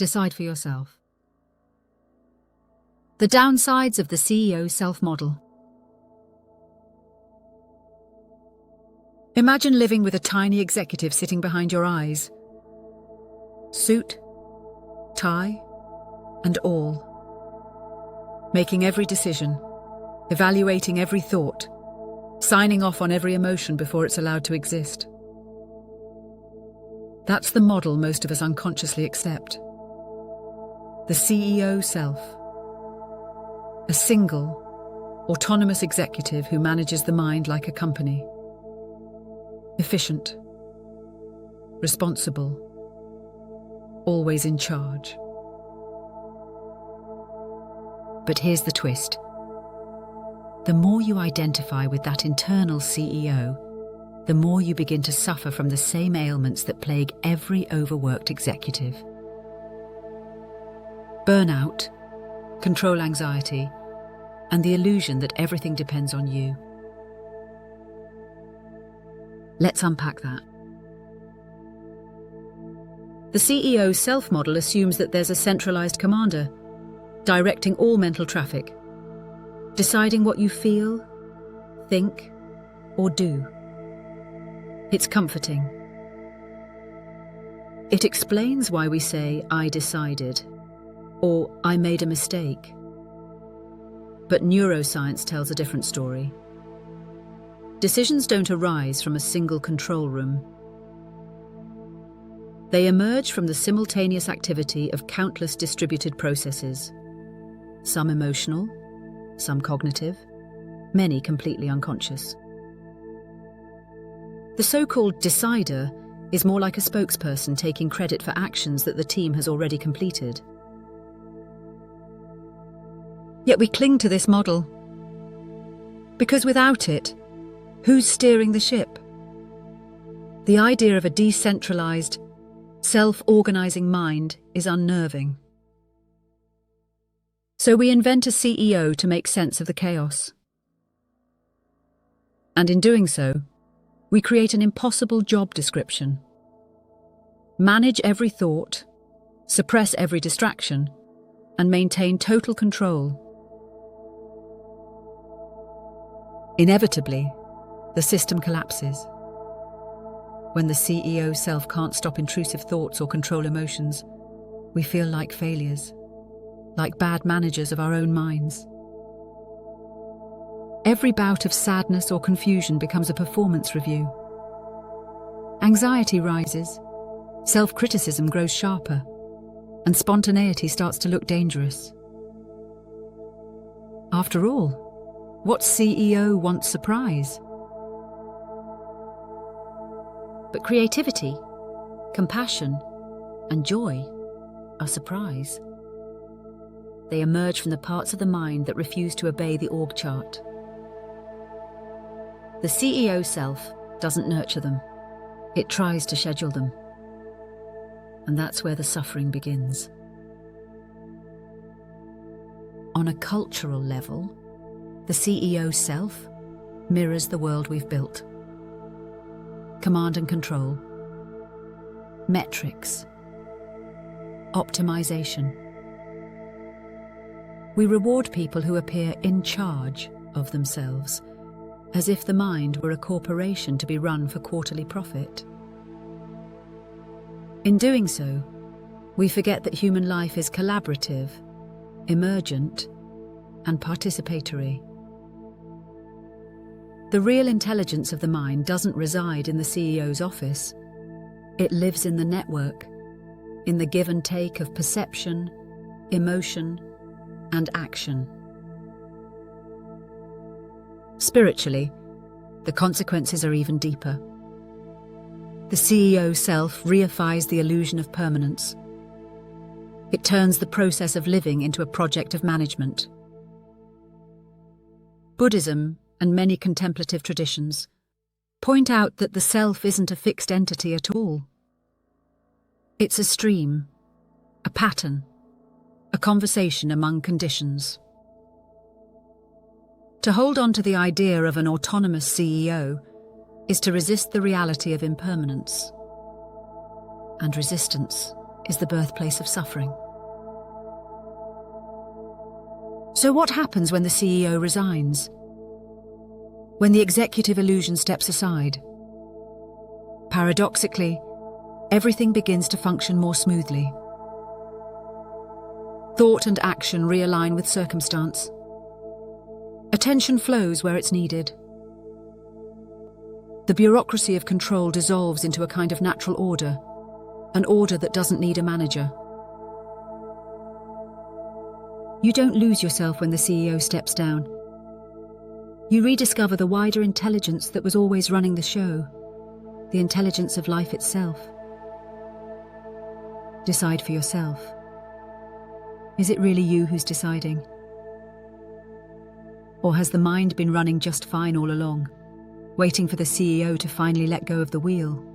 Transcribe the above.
Decide for yourself. The downsides of the CEO self-model. Imagine living with a tiny executive sitting behind your eyes. Suit, tie, and all. Making every decision, evaluating every thought, signing off on every emotion before it's allowed to exist. That's the model most of us unconsciously accept. The CEO self. A single, autonomous executive who manages the mind like a company. Efficient. Responsible. Always in charge. But here's the twist. The more you identify with that internal CEO, the more you begin to suffer from the same ailments that plague every overworked executive. Burnout, control anxiety, and the illusion that everything depends on you. Let's unpack that. The CEO self-model assumes that there's a centralized commander, directing all mental traffic, deciding what you feel, think, or do. It's comforting. It explains why we say, "I decided," or "I made a mistake." But neuroscience tells a different story. Decisions don't arise from a single control room. They emerge from the simultaneous activity of countless distributed processes, some emotional, some cognitive, many completely unconscious. The so-called decider is more like a spokesperson taking credit for actions that the team has already completed. Yet we cling to this model, because without it, who's steering the ship? The idea of a decentralized, self-organizing mind is unnerving. So we invent a CEO to make sense of the chaos. And in doing so, we create an impossible job description. Manage every thought, suppress every distraction, and maintain total control. Inevitably, the system collapses. When the CEO self can't stop intrusive thoughts or control emotions, we feel like failures, like bad managers of our own minds. Every bout of sadness or confusion becomes a performance review. Anxiety rises, self-criticism grows sharper, and spontaneity starts to look dangerous. After all, what CEO wants surprise? But creativity, compassion, and joy are surprise. They emerge from the parts of the mind that refuse to obey the org chart. The CEO self doesn't nurture them. It tries to schedule them. And that's where the suffering begins. On a cultural level, the CEO self mirrors the world we've built. Command and control, metrics, optimization. We reward people who appear in charge of themselves, as if the mind were a corporation to be run for quarterly profit. In doing so, we forget that human life is collaborative, emergent, and participatory. The real intelligence of the mind doesn't reside in the CEO's office. It lives in the network, in the give and take of perception, emotion, and action. Spiritually, the consequences are even deeper. The CEO self reifies the illusion of permanence. It turns the process of living into a project of management. Buddhism and many contemplative traditions point out that the self isn't a fixed entity at all. It's a stream, a pattern, a conversation among conditions. To hold on to the idea of an autonomous CEO is to resist the reality of impermanence. And resistance is the birthplace of suffering. So what happens when the CEO resigns? When the executive illusion steps aside? Paradoxically, everything begins to function more smoothly. Thought and action realign with circumstance. Attention flows where it's needed. The bureaucracy of control dissolves into a kind of natural order, an order that doesn't need a manager. You don't lose yourself when the CEO steps down. You rediscover the wider intelligence that was always running the show, the intelligence of life itself. Decide for yourself. Is it really you who's deciding? Or has the mind been running just fine all along, waiting for the CEO to finally let go of the wheel?